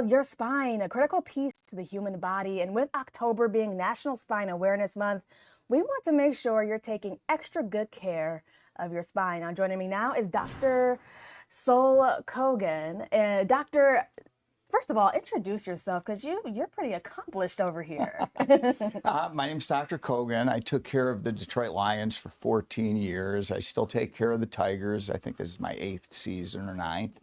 your spine, a critical piece to the human body. And with October being National Spine Awareness Month, we want to make sure you're taking extra good care of your spine. Now, joining me now is Dr. Sol Cogan. Doctor, first of all, introduce yourself because you're pretty accomplished over here. My name's Dr. Cogan. I took care of the Detroit Lions for 14 years. I still take care of the Tigers. I think this is my 8th season or 9th.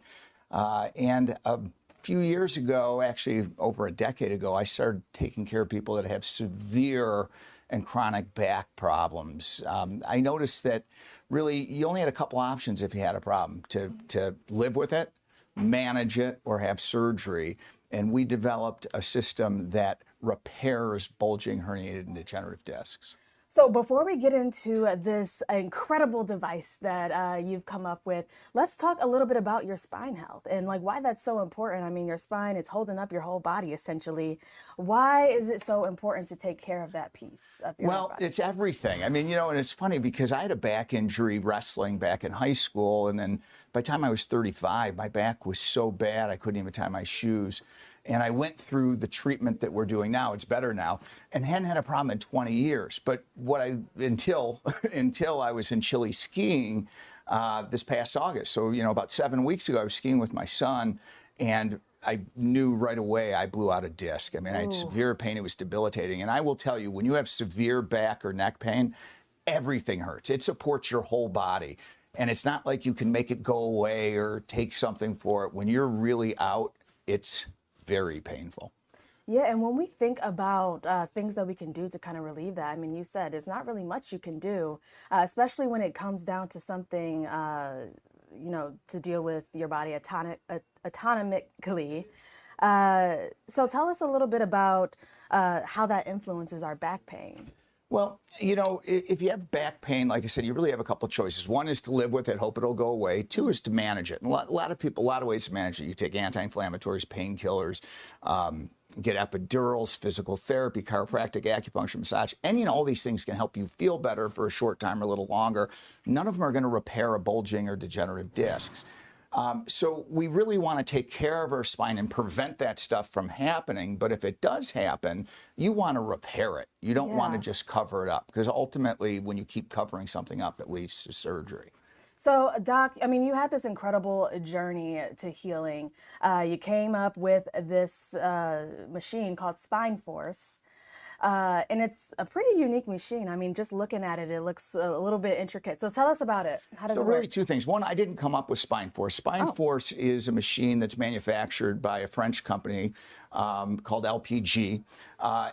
And a few years ago, actually over a decade ago, I started taking care of people that have severe and chronic back problems. I noticed that really you only had a couple options if you had a problem, to live with it, manage it, or have surgery. And we developed a system that repairs bulging, herniated, and degenerative discs. So before we get into this incredible device that you've come up with, let's talk a little bit about your spine health and like why that's so important. I mean, your spine, it's holding up your whole body essentially. Why is it so important to take care of that piece of your body? It's everything. I mean, and it's funny because I had a back injury wrestling back in high school, and then by the time I was 35, my back was so bad I couldn't even tie my shoes. And I went through the treatment that we're doing now. It's better now, and hadn't had a problem in 20 years. But until I was in Chile skiing this past August. So, about 7 weeks ago, I was skiing with my son, and I knew right away I blew out a disc. I mean, I had severe pain. It was debilitating. And I will tell you, when you have severe back or neck pain, everything hurts. It supports your whole body. And it's not like you can make it go away or take something for it. When you're really out, it's very painful. Yeah, and when we think about things that we can do to kind of relieve that, I mean, you said there's not really much you can do, especially when it comes down to something, to deal with your body autonomically. So tell us a little bit about how that influences our back pain. Well, if you have back pain, like I said, you really have a couple of choices. One is to live with it, hope it'll go away. Two is to manage it. And a lot of ways to manage it. You take anti-inflammatories, painkillers, get epidurals, physical therapy, chiropractic, acupuncture, massage. And, all these things can help you feel better for a short time or a little longer. None of them are going to repair a bulging or degenerative discs. So we really want to take care of our spine and prevent that stuff from happening. But if it does happen, you want to repair it. You don't want to just cover it up, because ultimately, when you keep covering something up, it leads to surgery. So, Doc, I mean, you had this incredible journey to healing. You came up with this machine called Spineforce. And it's a pretty unique machine. I mean, just looking at it, it looks a little bit intricate. So tell us about it. How does it work? So really two things. One, I didn't come up with Spineforce. Spineforce is a machine that's manufactured by a French company called LPG,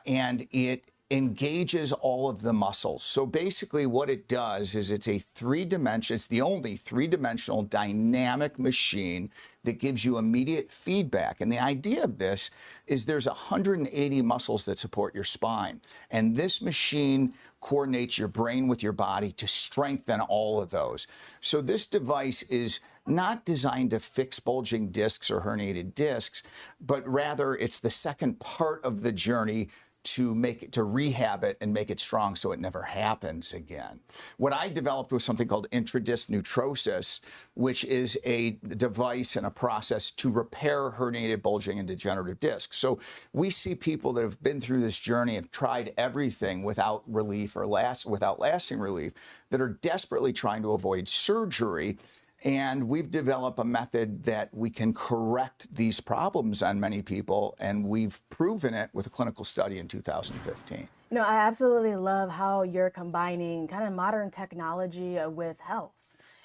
and it engages all of the muscles. So basically what it does is it's the only three-dimensional dynamic machine that gives you immediate feedback. And the idea of this is there's 180 muscles that support your spine. And this machine coordinates your brain with your body to strengthen all of those. So this device is not designed to fix bulging discs or herniated discs, but rather it's the second part of the journey to rehab it and make it strong so it never happens again. What I developed was something called intradisc neutrosis, which is a device and a process to repair herniated, bulging, and degenerative discs. So we see people that have been through this journey, have tried everything without relief or without lasting relief, that are desperately trying to avoid surgery. And we've developed a method that we can correct these problems on many people, and we've proven it with a clinical study in 2015. I absolutely love how you're combining kind of modern technology with health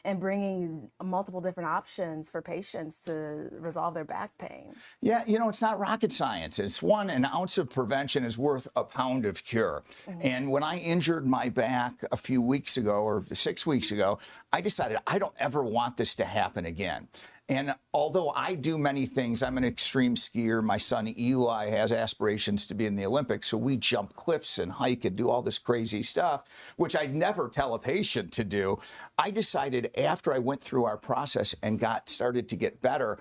and bringing multiple different options for patients to resolve their back pain. Yeah, it's not rocket science. It's an ounce of prevention is worth a pound of cure. Mm-hmm. And when I injured my back a few weeks ago or 6 weeks ago, I decided I don't ever want this to happen again. And although I do many things, I'm an extreme skier. My son Eli has aspirations to be in the Olympics, so we jump cliffs and hike and do all this crazy stuff, which I'd never tell a patient to do. I decided after I went through our process and started to get better,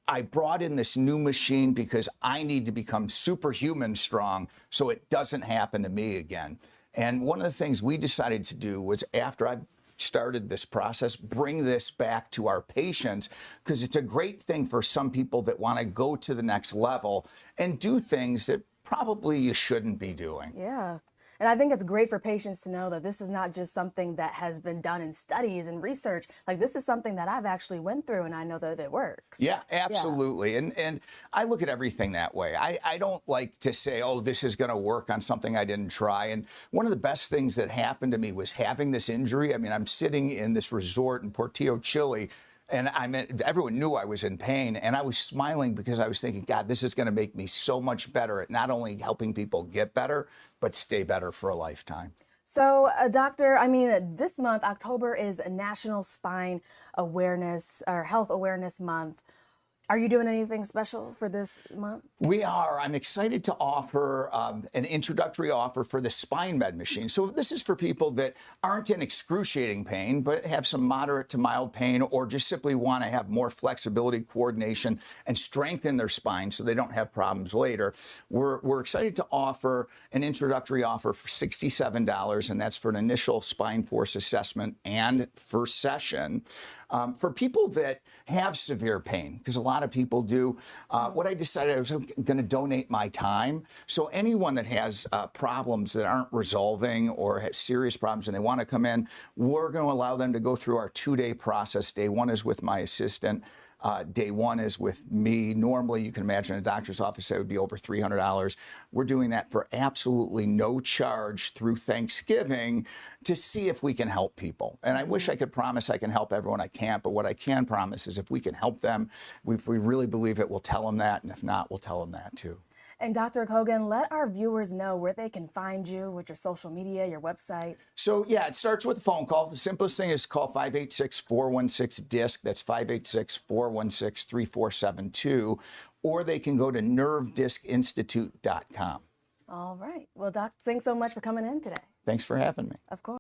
I brought in this new machine because I need to become superhuman strong so it doesn't happen to me again. And one of the things we decided to do was, after I've started this process, bring this back to our patients, because it's a great thing for some people that want to go to the next level and do things that probably you shouldn't be doing. Yeah. And I think it's great for patients to know that this is not just something that has been done in studies and research. Like, this is something that I've actually went through, and I know that it works. Yeah, absolutely. And I look at everything that way. I don't like to say, oh, this is going to work on something I didn't try. And one of the best things that happened to me was having this injury. I mean, I'm sitting in this resort in Portillo, Chile, and everyone knew I was in pain, and I was smiling because I was thinking, God, this is going to make me so much better at not only helping people get better, but stay better for a lifetime. So, doctor, this month, October, is a National Spine Awareness or Health Awareness Month. Are you doing anything special for this month? We are. I'm excited to offer an introductory offer for the SpineMed machine. So this is for people that aren't in excruciating pain, but have some moderate to mild pain, or just simply want to have more flexibility, coordination, and strengthen their spine so they don't have problems later. We're excited to offer an introductory offer for $67, and that's for an initial Spineforce assessment and first session. For people that have severe pain, because a lot of people do, what I decided I was going to donate my time. So anyone that has problems that aren't resolving or has serious problems and they want to come in, we're going to allow them to go through our 2-day process. Day one is with my assistant. Day one is with me. Normally, you can imagine in a doctor's office, that would be over $300. We're doing that for absolutely no charge through Thanksgiving to see if we can help people. And I wish I could promise I can help everyone. I can't. But what I can promise is if we can help them, if we really believe it, we'll tell them that. And if not, we'll tell them that too. And Dr. Cogan, let our viewers know where they can find you with your social media, your website. So, yeah, it starts with a phone call. The simplest thing is call 586-416-DISC. That's 586-416-3472. Or they can go to nervediscinstitute.com. All right. Well, Doc, thanks so much for coming in today. Thanks for having me. Of course.